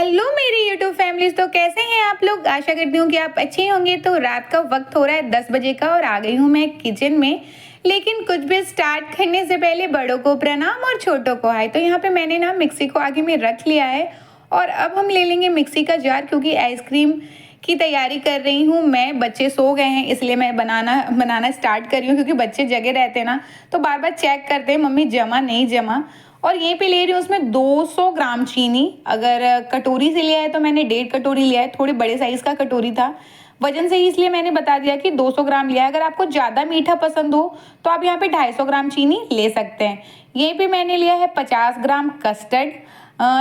Hello मेरी YouTube families, तो कैसे हैं आप लोग। आशा करती हूँ कि आप अच्छे होंगे। तो रात का वक्त हो रहा है 10 बजे का और आ गई हूँ मैं किचन में। लेकिन कुछ भी स्टार्ट करने से पहले बड़ों को प्रणाम और छोटों को हाय। तो यहाँ पे मैंने ना मिक्सी को आगे में रख लिया है और अब हम ले लेंगे मिक्सी का जार, क्योंकि आइसक्रीम की तैयारी कर रही हूँ मैं। बच्चे सो गए हैं इसलिए मैं बनाना स्टार्ट कर रही हूँ, क्योंकि बच्चे जगे रहते हैं ना तो बार बार चेक करते हैं मम्मी जमा नहीं जमा। और यहीं पे ले रही हूँ उसमें 200 ग्राम चीनी। अगर कटोरी से लिया है तो मैंने 1.5 कटोरी लिया है, थोड़े बड़े साइज का कटोरी था। वजन से ही इसलिए मैंने बता दिया कि 200 ग्राम लिया है। अगर आपको ज़्यादा मीठा पसंद हो तो आप यहाँ पे 250 ग्राम चीनी ले सकते हैं। यहीं पे मैंने लिया है 50 ग्राम कस्टर्ड,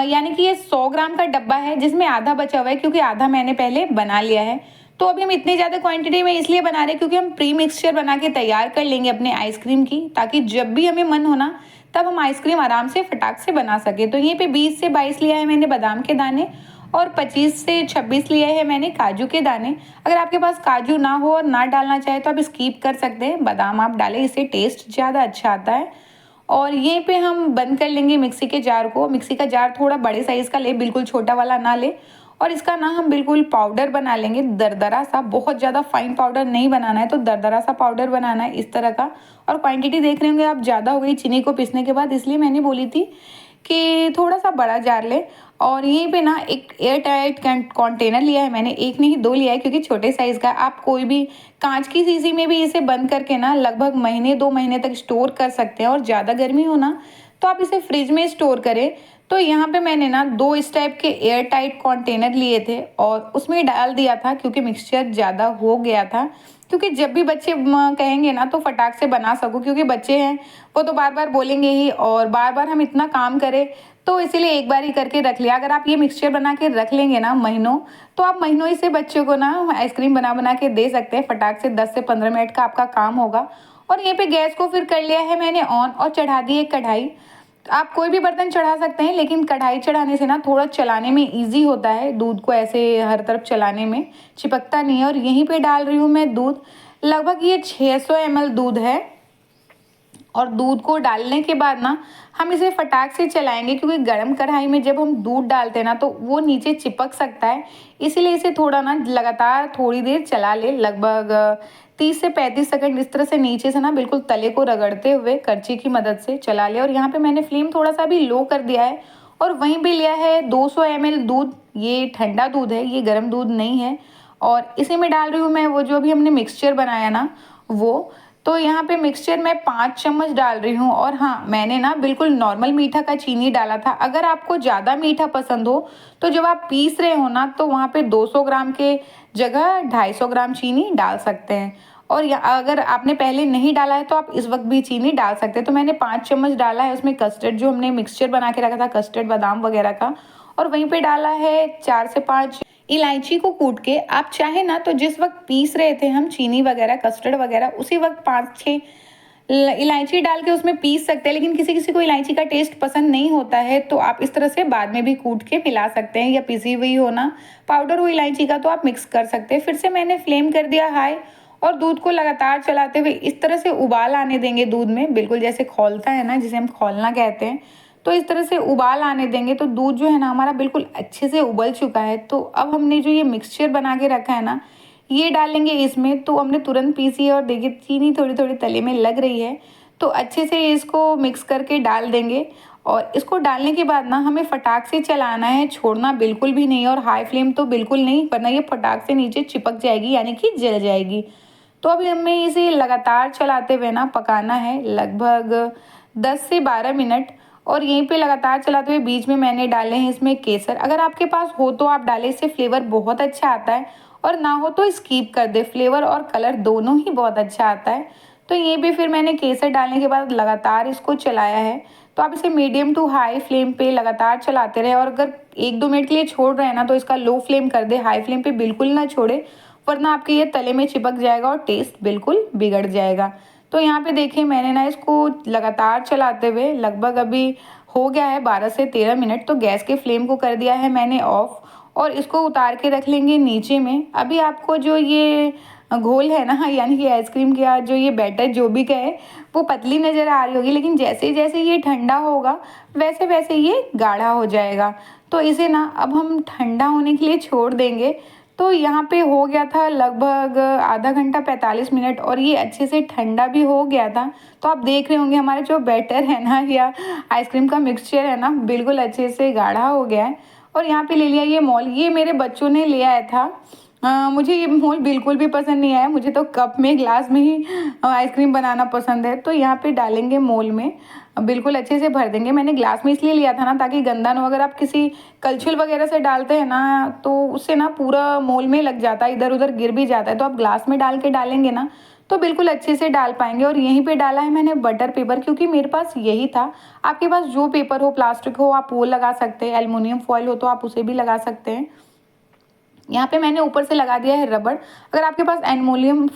यानी कि ये 100 ग्राम का डब्बा है जिसमें आधा बचा हुआ है, क्योंकि आधा मैंने पहले बना लिया है। तो अभी हम इतनी ज़्यादा क्वांटिटी में इसलिए बना रहे हैं क्योंकि हम प्री मिक्सचर बना के तैयार कर लेंगे अपने आइसक्रीम की, ताकि जब भी हमें मन होना तब हम आइसक्रीम आराम से फटाक से बना सके। तो यहीं पे 20 से 22 लिया है मैंने बादाम के दाने और 25 से 26 लिए है मैंने काजू के दाने। अगर आपके पास काजू ना हो और ना डालना चाहे तो आप स्कीप कर सकते हैं, बादाम आप डालें, इससे टेस्ट ज़्यादा अच्छा आता है। और यहीं पे हम बंद कर लेंगे मिक्सी के जार को। मिक्सी का जार थोड़ा बड़े साइज़ का ले, बिल्कुल छोटा वाला ना ले। और इसका ना हम बिल्कुल पाउडर बना लेंगे, दरदरा सा, बहुत ज़्यादा फाइन पाउडर नहीं बनाना है, तो दरदरा सा पाउडर बनाना है इस तरह का। और क्वांटिटी देख रहे होंगे आप, ज़्यादा हो गई चीनी को पीसने के बाद, इसलिए मैंने बोली थी कि थोड़ा सा बड़ा जार ले। और यहीं पे ना एक एयर टाइट कंटेनर लिया है मैंने, एक नहीं दो लिया है, क्योंकि छोटे साइज़ का आप कोई भी कांच की शीशी में भी इसे बंद करके ना लगभग महीने 2 महीने तक स्टोर कर सकते हैं। और ज़्यादा गर्मी हो ना तो आप इसे फ्रिज में स्टोर करें। तो यहाँ पे मैंने ना 2 इस टाइप के एयर टाइट कंटेनर लिए थे और उसमें डाल दिया था, क्योंकि मिक्सचर ज़्यादा हो गया था। क्योंकि जब भी बच्चे कहेंगे ना तो फटाक से बना सकूँ, क्योंकि बच्चे हैं वो तो बार बार बोलेंगे ही, और बार बार हम इतना काम करें तो इसीलिए एक बार ही करके रख लिया। अगर आप ये मिक्सचर बना के रख लेंगे ना महीनों, तो आप महीनों ही से बच्चों को ना आइसक्रीम बना बना के दे सकते हैं। फटाक से 10 से 15 मिनट का आपका काम होगा। और यहाँ पे गैस को फिर कर लिया है मैंने ऑन और चढ़ा दी एक कढ़ाई। आप कोई भी बर्तन चढ़ा सकते हैं, लेकिन कढ़ाई चढ़ाने से ना थोड़ा चलाने में इजी होता है, दूध को ऐसे हर तरफ चलाने में चिपकता नहीं है। और यहीं पे डाल रही हूँ मैं दूध, लगभग ये 600 ml दूध है। और दूध को डालने के बाद ना हम इसे फटाक से चलाएंगे, क्योंकि गर्म कढ़ाई में जब हम दूध डालते हैं ना तो वो नीचे चिपक सकता है। इसीलिए इसे थोड़ा ना लगातार थोड़ी देर चला ले, लगभग 30 से 35 सेकंड इस तरह से नीचे से ना बिल्कुल तले को रगड़ते हुए करछी की मदद से चला ले। और यहाँ पे मैंने फ्लेम थोड़ा सा भी लो कर दिया है। और वहीं पे लिया है 200 ml दूध, ये ठंडा दूध है, ये गर्म दूध नहीं है। और इसी में डाल रही हूँ मैं वो जो अभी हमने मिक्सचर बनाया ना वो। तो यहाँ पे मिक्सचर मैं 5 चम्मच डाल रही हूँ। और हाँ, मैंने ना बिल्कुल नॉर्मल मीठा का चीनी डाला था। अगर आपको ज़्यादा मीठा पसंद हो तो जब आप पीस रहे हो ना तो वहाँ पे 200 ग्राम के जगह 250 ग्राम चीनी डाल सकते हैं। और अगर आपने पहले नहीं डाला है तो आप इस वक्त भी चीनी डाल सकते हैं। तो मैंने 5 चम्मच डाला है उसमें कस्टर्ड, जो हमने मिक्सचर बना के रखा था कस्टर्ड बादाम वगैरह का। और वहीं पे डाला है 4 से 5 इलायची को कूट के। आप चाहे ना तो जिस वक्त पीस रहे थे हम चीनी वगैरह कस्टर्ड वगैरह, उसी वक्त 5-6 इलायची डाल के उसमें पीस सकते हैं। लेकिन किसी किसी को इलायची का टेस्ट पसंद नहीं होता है तो आप इस तरह से बाद में भी कूट के मिला सकते हैं, या पिसी हुई हो ना पाउडर हो इलायची का तो आप मिक्स कर सकते हैं। फिर से मैंने फ्लेम कर दिया हाई और दूध को लगातार चलाते हुए इस तरह से उबाल आने देंगे दूध में, बिल्कुल जैसे खौलता है ना, जिसे हम खौलना कहते हैं। तो इस तरह से उबाल आने देंगे। तो दूध जो है ना हमारा बिल्कुल अच्छे से उबल चुका है। तो अब हमने जो ये मिक्सचर बना के रखा है ना ये डालेंगे इसमें। तो हमने तुरंत पीसी है और देखिए चीनी थोड़ी थोड़ी तले में लग रही है। तो अच्छे से इसको मिक्स करके डाल देंगे। और इसको डालने के बाद ना हमें फटाक से चलाना है, छोड़ना बिल्कुल भी नहीं। और हाई फ्लेम तो बिल्कुल नहीं, वरना ये फटाक से नीचे चिपक जाएगी, यानी कि जल जाएगी। तो अभी हमें इसे लगातार चलाते हुए ना पकाना है लगभग 10 से 12 मिनट। और यहीं पे लगातार चलाते हुए बीच में मैंने डाले हैं इसमें केसर। अगर आपके पास हो तो आप डालें, इससे फ्लेवर बहुत अच्छा आता है। और ना हो तो स्कीप कर दे, फ्लेवर और कलर दोनों ही बहुत अच्छा आता है। तो ये भी फिर मैंने केसर डालने के बाद लगातार इसको चलाया है। तो आप इसे मीडियम टू हाई फ्लेम पे लगातार चलाते रहे। और अगर 1-2 मिनट के लिए छोड़ रहे हैं ना तो इसका लो फ्लेम कर दे, हाई फ्लेम पे बिल्कुल ना छोड़े, वरना आपके ये तले में चिपक जाएगा और टेस्ट बिल्कुल बिगड़ जाएगा। तो यहाँ पे देखिए मैंने ना इसको लगातार चलाते हुए लगभग अभी हो गया है 12 से 13 मिनट। तो गैस के फ्लेम को कर दिया है मैंने ऑफ और इसको उतार के रख लेंगे नीचे में। अभी आपको जो ये घोल है ना, यानी कि आइसक्रीम का जो ये बैटर जो भी कहे, वो पतली नज़र आ रही होगी, लेकिन जैसे जैसे ये ठंडा होगा वैसे वैसे ये गाढ़ा हो जाएगा। तो इसे ना अब हम ठंडा होने के लिए छोड़ देंगे। तो यहाँ पे हो गया था लगभग आधा घंटा 45 मिनट, और ये अच्छे से ठंडा भी हो गया था। तो आप देख रहे होंगे हमारा जो बैटर है ना, या आइसक्रीम का मिक्सचर है ना, बिल्कुल अच्छे से गाढ़ा हो गया है। और यहाँ पे ले लिया ये मोल, ये मेरे बच्चों ने ले आया था। मुझे ये मोल बिल्कुल भी पसंद नहीं आया, मुझे तो कप में ग्लास में ही आइसक्रीम बनाना पसंद है। तो यहाँ पे डालेंगे मोल में, बिल्कुल अच्छे से भर देंगे। मैंने ग्लास में इसलिए लिया था ना, ताकि गंदा ना हो। अगर आप किसी कलछुल वगैरह से डालते हैं ना, तो उससे ना पूरा मोल में लग जाता है, इधर उधर गिर भी जाता है। तो आप ग्लास में डाल के डालेंगे ना, तो बिल्कुल अच्छे से डाल पाएंगे। और यहीं पे डाला है मैंने बटर पेपर, क्योंकि मेरे पास यही था। आपके पास जो पेपर हो, प्लास्टिक हो, आप वो लगा सकते हैं। एल्युमिनियम फॉयल हो तो आप उसे भी लगा सकते हैं। यहाँ पे मैंने ऊपर से लगा दिया है रबड़। अगर आपके पास एल्युमिनियम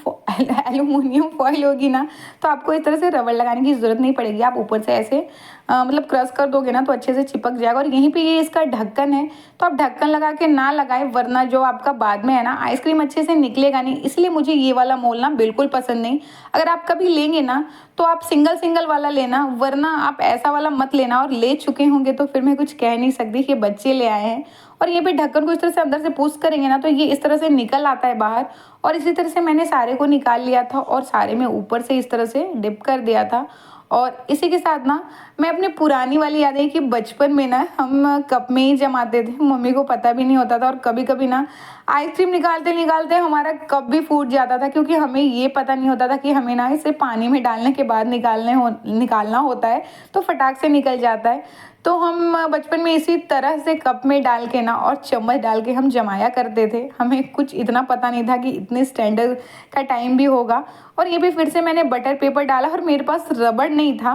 फॉयल होगी ना, तो आपको इस तरह से रबड़ लगाने की ज़रूरत नहीं पड़ेगी। आप ऊपर से ऐसे मतलब क्रश कर दोगे ना, तो अच्छे से चिपक जाएगा। और यहीं पे ये इसका ढक्कन है, तो आप ढक्कन लगा के ना लगाएं, वरना जो आपका बाद में है ना, आइसक्रीम अच्छे से निकलेगा नहीं। इसलिए मुझे ये वाला मोल ना बिल्कुल पसंद नहीं। अगर आप कभी लेंगे ना, तो आप सिंगल सिंगल वाला लेना, वरना आप ऐसा वाला मत लेना। और ले चुके होंगे तो फिर मैं कुछ कह नहीं सकती कि बच्चे ले आए हैं। और ये भी ढक्कन को इस तरह से अंदर से पुश करेंगे ना, तो ये इस तरह से निकल आता है बाहर। और इसी तरह से मैंने सारे को निकाल लिया था, और सारे में ऊपर से इस तरह से डिप कर दिया था। और इसी के साथ ना मैं अपनी पुरानी वाली यादें, कि बचपन में ना हम कप में ही जमाते थे, मम्मी को पता भी नहीं होता था। और कभी कभी ना आइसक्रीम निकालते निकालते हमारा कप भी फूट जाता था, क्योंकि हमें ये पता नहीं होता था कि हमें ना इसे पानी में डालने के बाद निकालना होता है, तो फटाक से निकल जाता है। तो हम बचपन में इसी तरह से कप में डाल के ना, और चम्मच डाल के हम जमाया करते थे। हमें कुछ इतना पता नहीं था कि इतने स्टैंडर्ड का टाइम भी होगा। और ये भी फिर से मैंने बटर पेपर डाला, और मेरे पास रबड़ नहीं था,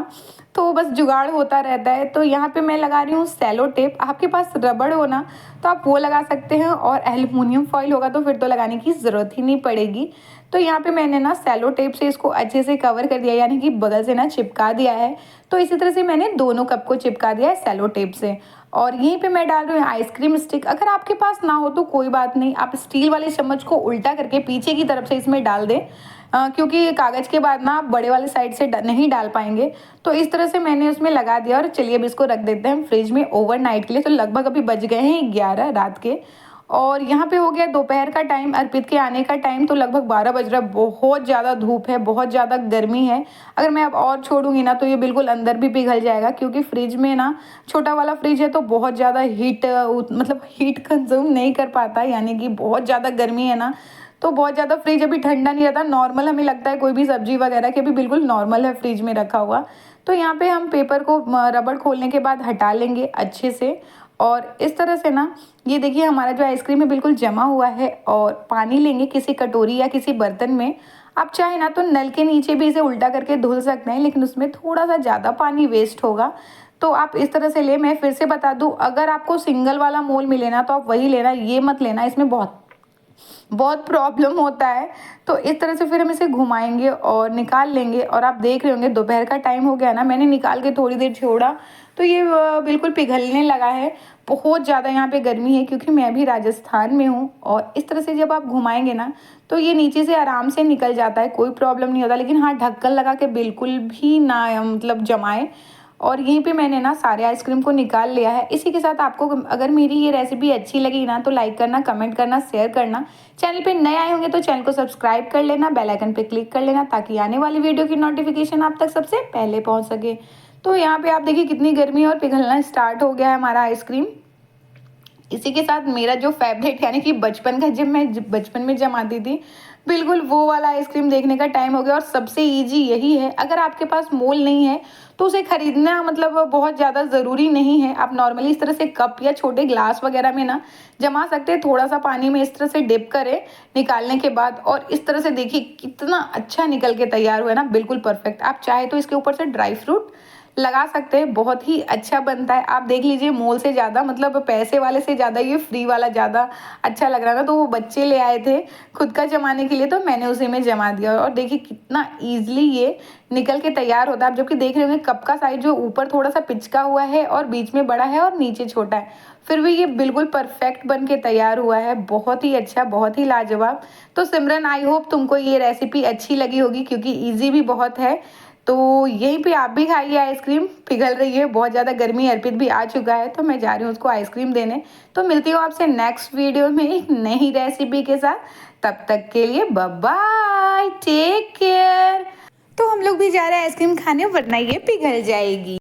तो बस जुगाड़ होता रहता है। तो यहाँ पे मैं लगा रही हूँ सेलो टेप। आपके पास रबड़ हो ना, तो आप वो लगा सकते हैं, और एल्युमिनियम फॉयल होगा तो फिर तो लगाने की ज़रूरत ही नहीं पड़ेगी। तो यहाँ पे मैंने ना सेलो टेप से इसको अच्छे से कवर कर दिया, यानी कि बगल से ना चिपका दिया है। तो इसी तरह से मैंने दोनों कप को चिपका दिया है सेलो टेप से। और यहीं पे मैं डाल रही हूँ आइसक्रीम स्टिक। अगर आपके पास ना हो तो कोई बात नहीं, आप स्टील वाले चम्मच को उल्टा करके पीछे की तरफ से इसमें डाल दें, क्योंकि कागज़ के बाद ना आप बड़े वाले साइड से नहीं डाल पाएंगे। तो इस तरह से मैंने उसमें लगा दिया। और चलिए अब इसको रख देते हैं फ्रिज में ओवरनाइट के लिए। तो लगभग अभी बज गए हैं 11 रात के, और यहाँ पे हो गया दोपहर का टाइम, अर्पित के आने का टाइम। तो लगभग 12 बज रहा है। बहुत ज़्यादा धूप है, बहुत ज़्यादा गर्मी है। अगर मैं अब और छोड़ूंगी ना, तो ये बिल्कुल अंदर भी पिघल जाएगा, क्योंकि फ्रिज में ना, छोटा वाला फ्रिज है, तो बहुत ज़्यादा मतलब हीट कंज्यूम नहीं कर पाता, यानी कि बहुत ज़्यादा गर्मी है ना। तो बहुत ज़्यादा फ्रिज अभी ठंडा नहीं रहता, नॉर्मल हमें लगता है कोई भी सब्जी वगैरह के भी बिल्कुल नॉर्मल है फ्रिज में रखा हुआ। तो यहाँ पे हम पेपर को रबड़ खोलने के बाद हटा लेंगे अच्छे से। और इस तरह से ना, ये देखिए हमारा जो आइसक्रीम है बिल्कुल जमा हुआ है। और पानी लेंगे किसी कटोरी या किसी बर्तन में। आप चाहे ना तो नल के नीचे भी इसे उल्टा करके धुल सकते हैं, लेकिन उसमें थोड़ा सा ज़्यादा पानी वेस्ट होगा। तो आप इस तरह से ले। मैं फिर से बता दूं, अगर आपको सिंगल वाला मोल मिले ना, तो आप वही लेना, ये मत लेना, इसमें बहुत बहुत प्रॉब्लम होता है। तो इस तरह से फिर हम इसे घुमाएंगे और निकाल लेंगे। और आप देख रहे होंगे दोपहर का टाइम हो गया ना, मैंने निकाल के थोड़ी देर छोड़ा, तो ये बिल्कुल पिघलने लगा है। बहुत ज़्यादा यहाँ पे गर्मी है, क्योंकि मैं भी राजस्थान में हूँ। और इस तरह से जब आप घुमाएंगे ना, तो ये नीचे से आराम से निकल जाता है, कोई प्रॉब्लम नहीं होता। लेकिन हाँ, ढक्कन लगा के बिल्कुल भी ना मतलब जमाए। और यहीं पे मैंने ना सारे आइसक्रीम को निकाल लिया है। इसी के साथ आपको अगर मेरी ये रेसिपी अच्छी लगी ना, तो लाइक करना, कमेंट करना, शेयर करना। चैनल पे नए आए होंगे तो चैनल को सब्सक्राइब कर लेना, बेल आइकन पे क्लिक कर लेना, ताकि आने वाली वीडियो की नोटिफिकेशन आप तक सबसे पहले पहुंच सके। तो यहाँ पे आप देखिए कितनी गर्मी है, और पिघलना स्टार्ट हो गया है हमारा आइसक्रीम। इसी के साथ मेरा जो फेवरेट, यानी कि बचपन का, जब मैं बचपन में जमाती थी, बिल्कुल वो वाला आइसक्रीम देखने का टाइम हो गया। और सबसे इजी यही है, अगर आपके पास मोल नहीं है तो उसे खरीदना मतलब बहुत ज़्यादा ज़रूरी नहीं है। आप नॉर्मली इस तरह से कप या छोटे ग्लास वगैरह में ना जमा सकते हैं। थोड़ा सा पानी में इस तरह से डिप करें निकालने के बाद, और इस तरह से देखिए कितना अच्छा निकल के तैयार हुआ है ना, बिल्कुल परफेक्ट। आप चाहे तो इसके ऊपर से ड्राई फ्रूट लगा सकते हैं, बहुत ही अच्छा बनता है। आप देख लीजिए, मोल से ज़्यादा मतलब पैसे वाले से ज़्यादा ये फ्री वाला ज़्यादा अच्छा लग रहा है ना। तो वो बच्चे ले आए थे खुद का जमाने के लिए, तो मैंने उसी में जमा दिया। और देखिए कितना ईजिली ये निकल के तैयार होता है। आप जबकि देख रहे होंगे कप का साइज जो ऊपर थोड़ा सा पिचका हुआ है, और बीच में बड़ा है, और नीचे छोटा है। फिर भी ये बिल्कुल परफेक्ट बन के तैयार हुआ है। बहुत ही अच्छा, बहुत ही लाजवाब। तो सिमरन, आई होप तुमको ये रेसिपी अच्छी लगी होगी, क्योंकि ईज़ी भी बहुत है। तो यहीं पे आप भी खाइए आइसक्रीम, पिघल रही है बहुत ज़्यादा गर्मी, अर्पित भी आ चुका है तो मैं जा रही हूँ उसको आइसक्रीम देने। तो मिलती हूँ आपसे नेक्स्ट वीडियो में एक नई रेसिपी के साथ। तब तक के लिए बाय बाय, टेक केयर। तो हम लोग भी जा रहे हैं आइसक्रीम खाने, वरना ये पिघल जाएगी।